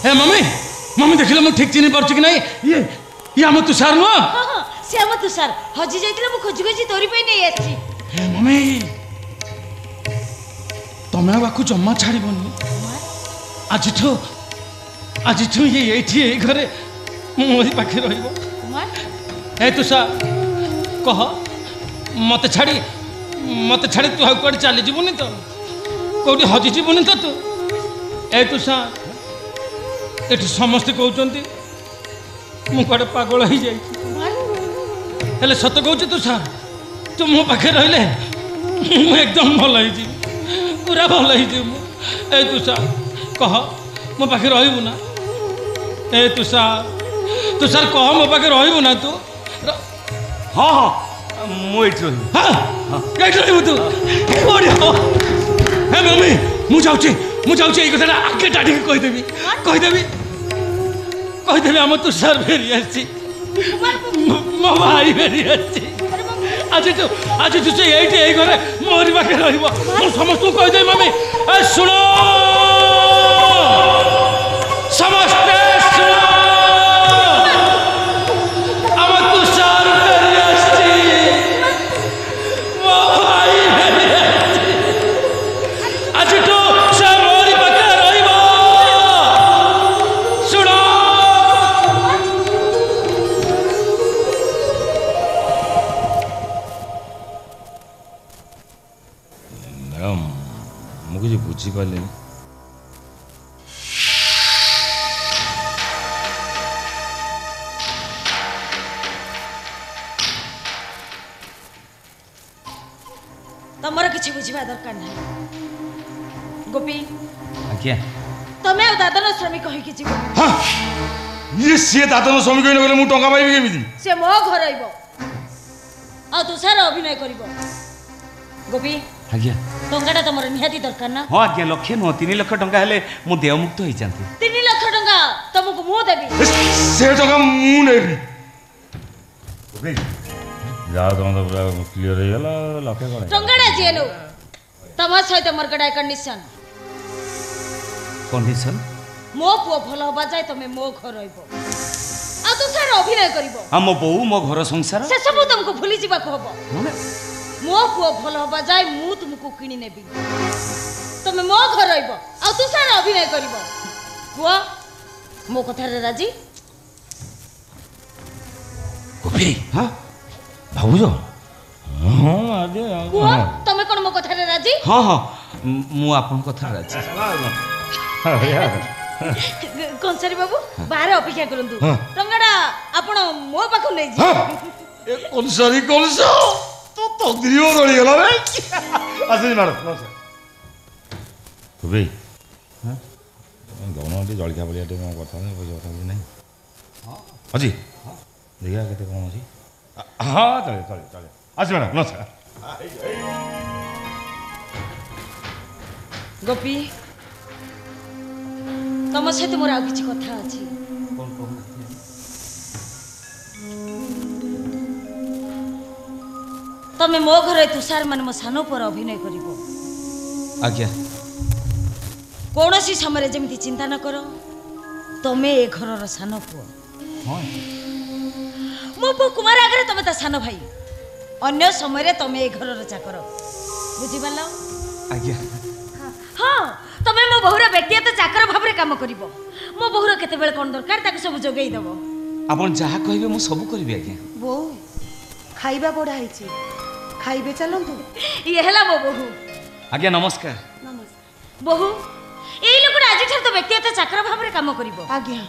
हे mummy mummy देखिले मु ठीक चिनी पारछु कि नहीं ये हम तुषार नुआ हां से हम तुषार हजी जाइतिले मु खोजी खोजी तोरी पे नहीं आछि हे मम्मी तमे बाकू जम्मा छाड़ीबनी आज ये एठी ए घरे मोरी पाखे रहइबो हे तुषार कह मत छाड़ी तू आ कुआडे चली जीवनी तो कोठी हजी जीवनी तो तू ए तुषार एठी समस्त कहउचंती मु कुआडे पागल हो जाई हेले सत कहउची तुषार तू मो पाखे रहले मु एकदम भल हो जी पूरा भल हो जी ए तुषार कह मो पाखे रहइबु ना ए तुषार कह मो पाखे रहइबु ना तू हाँ हाँ मु एठी रही हाँ एठी रहइबु तू बढ़िया हे मम्मी मु जाउची ए कथाटा आगे टाटी कहि देबी हम तुषार फेरी आसी मो भाई फेरी आसी आज तू से ये घरे मोरी पाखे रहिबो समस्त कह दे मम्मी ए सुनो समस्त सुनो हम तुषार फेरी आसी मो भाई फेरी आसी आज तू से मोरी पाखे रहिबो सुनो मुझे बुझी पारे तमर किछि बुझिबा दरकार नै गोपी आज्ञा तमे दादन श्रमिक कहि किछि हाँ ये सी दादन श्रमिक कहि गले मु टंका पाइबी केमिति से मो घर आइबो आ तुषार अभिनय करिवो गोपी आज्ञा टंकाटा तमर निहाती दरकार ना हाँ आज्ञा लक्षे नुह 3 लाख टंका हेले मु देवमुक्त होई जानती 3 लाख टंका तुमको मु देबी से टंका मु नेबी ओके जाओ तुम तो पूरा क्लियर हो गला लक्षे कोन टंकाटा जेलो तम सहित मोर गडा कंडीशन मो पुओ भल होबा जाय तमे मो घर रहिबो आ तुषार अभिनय करिवो आ मो बहू मो घर संसार से सब तुमको भूली जीवा को हबो माने मो पुओ भल होबा जाय मु तुमको किनी नेबी तमे मो घर रहिबो आ तुषार अभिनय करिवो पुओ मो कथा रे राजी गोपी हां भाऊजो हां आदे पुओ तमे कोन मो कथा रे राजी हां हां मु आपन कथा राजी कौन सारी बाबू बाहर अपेक्षा करंतु टंगाडा आपण मो पाखु नै जी ए कौन सारी तो तकदीर बदली गला रे आसी मारो कुबे हां दोनों टी जळखा बलिया टे म कथा नै बुझ कथा नै हां अजी देखा केते कोन अछि हां चले आसी मारो नमस्कार गोपी तम सहित मोर आ किछि कथा अछि कोन कोन तमे मो घरे तुषार मन मो सानो पर अभिनय करिवो आज्ञा कोनोसी समय जेमिति चिंता न करो तमे ए घरर सानो पुओ हां मो पो कुमार आगरे तमे ता सानो भाई अन्य समय रे तमे ए घरर चाकर बुझि बाला आज्ञा हां तमे मो बहुरा व्यक्तिगत चाकर भाबरे काम करिवो मो बहुरा केते बेल कोन दरकार ताके सब जोगेई देबो आपन जहा कहिबे मु सब करबी आज्ञा बो खाइबा बडा आइछि खाइबे चलंतु ये हला मो बहु आज्ञा नमस्कार नमस्कार बहु एई लोकटा आज ठर तो व्यक्तिगत चाकर भाबरे काम करिवो आज्ञा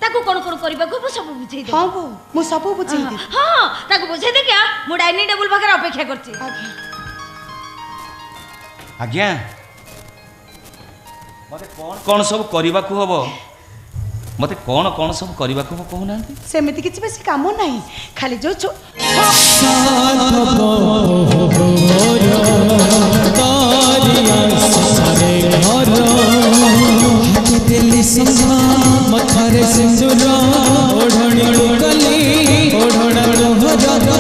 ताकू कोन कोन करबा को सब बुझेई दे हां बो मु सब बुझेई दे हां ताकू बुझेई दे क्या मु डाइनिंग टेबल पाखर अपेक्षा करछि आज्ञा आज्ञा मते कोन सब करबा को हबो मते कोन सब करबा को कहू नांती सेमिति किछि बेसी काम नाही खाली जो मथरे सिंदूर ओढ़णी गली ओढ़ण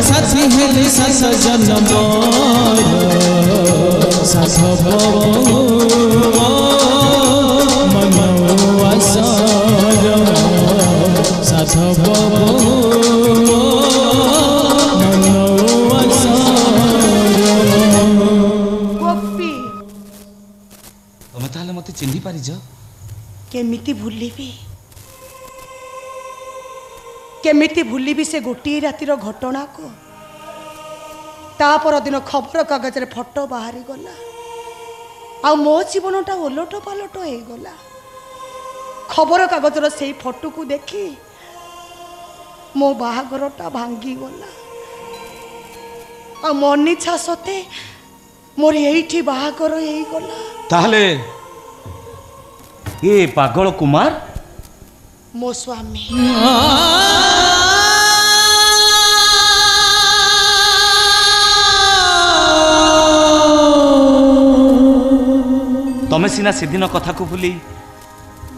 साथी हेली सास जन्म सास मनवास केमिति भूलिबी केमिति भूलिबी से गोटे रातिर घटना को तापर दिन खबर कागज रे फोटो बाहरी गला आ मो जीवनटा ओलट पालट हो गला खबर कागजर से फोटो को देखी मो बाहागरटा भांगी गला आ मन इच्छा सते मोर एठी बाहागर हो गला ताहले ये पागल कुमार मो स्वामी तमे सीना से दिन कथा को भूली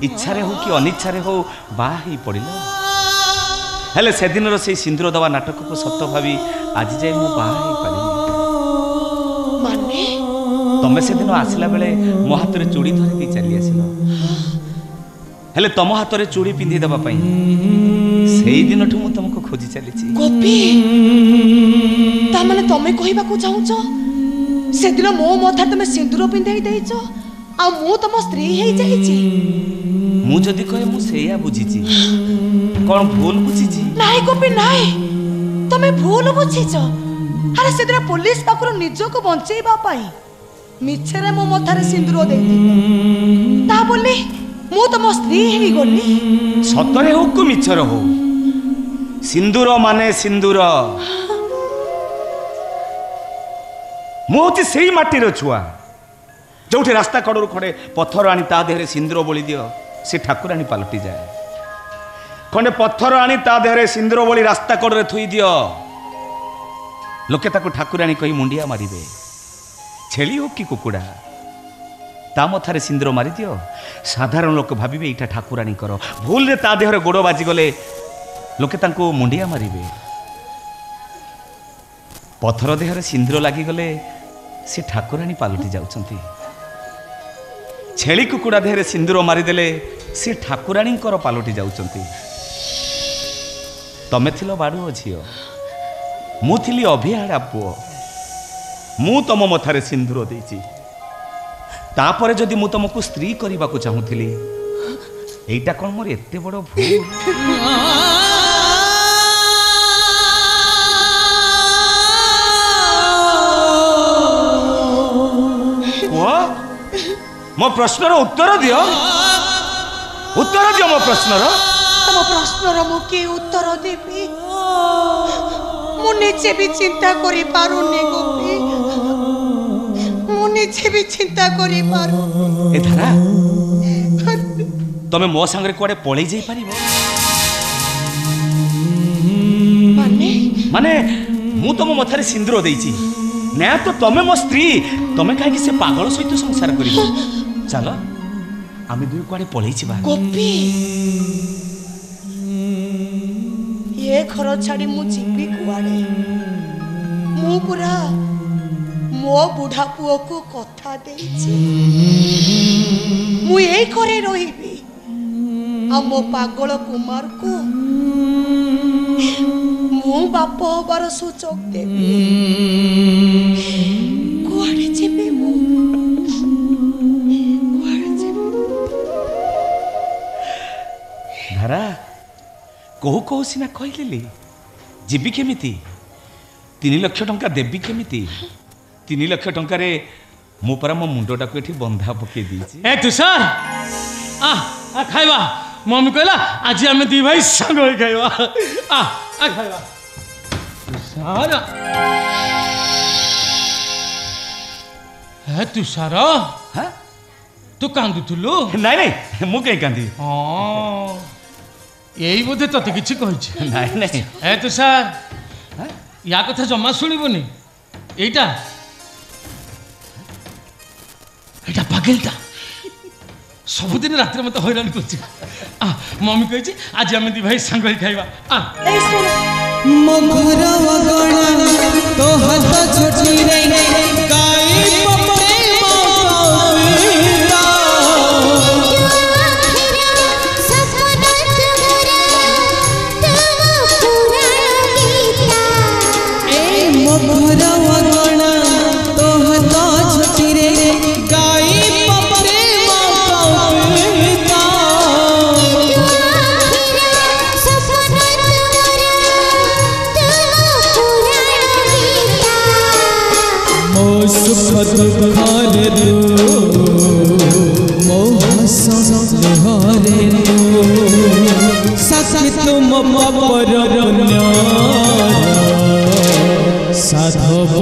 इच्छा रे हो कि अनिच्छा रे हो बाहा ही पड़िल हेले से दिन रो से सिंदूर दवा नाटक को सत्य भावी आज जाए मु बाहा ही पारिनी माने तमे से दिन आसला बेले मो हाथ रे चूड़ी धरि दी चली आसिलो हेले तम हाथ रे चूड़ी पिंधी दबा पई सेई दिन ठु मु तुमको खोजी चली छी गोपी ता माने तमे कहिबा को चाहूछ से दिन मो मथा तमे सिंदूर पिंधाई देइछ आ मु तम स्त्री हे जाईची मु जदी कहे मु सेया बुझीची कोन भूल बुझीची नाही गोपी नाही तमे भूल बुझीछ अरे से दिन पुलिस पाखरो निज को बंचेबा पाई मिछरे मो मथारे सिंदूर देइती ता बोली मु तम स्त्री हे गली सतरे हो को मिछर हो सिंदूर माने सिंदूर मु होती सेई माटीर छुआ जो रास्ता कड़ू खड़े पत्थर आनी ता देहरे सिंदूर बोली दियो से ठाकुराणी पलटि जाए खंडे पत्थर आनी ता देहरे सिंदूर बोली रास्ता कड़े थुई दियो लोके ताको ठाकुराणी कही मुंडिया मारिबे छेली हो कि कुकुड़ा ता मथारे सिंदूर मारी दियो साधारण लोक भाबिबे एटा ठाकुराणी करो भूल रे ता देहरे गोड़ बाजी गले लोके तांको मुंडिया मारिबे पत्थर देहरे सिंदूर लागी गले से ठाकुराणी पालटि जाउछंती छेली कुकुड़ा देहरे सिंदूर मारिदेले से ठाकुराणी पालटि जाउछंती तमे थिलो बाड़ू झियो मु थिली अभिहाड़ा पुओ मु तम मथारे सिंदूर देइची तापरे जदि मु तुमको स्त्री करबा को चाहूथिली एइटा कोन मोर एते बड़ भूल मो प्रश्नर उत्तर दियो मो प्रश्नर तम प्रश्नर मु के उत्तर देबी मु निजे भी चिंता करि पारुनी गोपी मु निजे भी चिंता करि पारु ए धारा तमे मो संगे कोडे पळै जाई परिबो माने माने मु तुम मथारे सिंदूर देइची ना तो तमे मो स्त्री तमे काहे कि से पागल सहित संसार करिबो चलो आमे दुई कोडे पळै छी बा गोपी ये घर छाड़ी मु जीवी कुआड़े मु पूरा मो बुढ़ा पुओ को कथा देइछि मु एई करे रहिबी आ मो पागल कुमार को मु बाप होबार सूचक देबी कुआड़े जीवी मु कुआड़े जीवी धारा कहू कहू सीना कहली जीवी केमिति 3 लाख टंका देवी केमिति 3 लाख टंका रे मु परा मो मुंडटा को एठी बंधा पके दीची ए तुषार आ खाइबा मम्मी कहला आज आम दी भाई संग होई खाइबा आ खाइबा तुषार ए तुषार हां तू कांदुथुलु नहीं नहीं मु कहीं कांदी हां यही बोधे तते किछि कहिछि नहीं नहीं ए तुषार या कथा जमा शुणिबुनी एटा एटा पागलटा सबुदिन रात मत हैरान करछि मम्मी कहिछि आज आम दी भाई संग खाइबा ए सुन मघुरा गणा तो हाथ छोटी रे गाई पपरे मघुरा गणा तो हाथ छोटी रे गाई पपरे सुख दुखरे तू मो हरे साथी तुम पर पुण्य साधव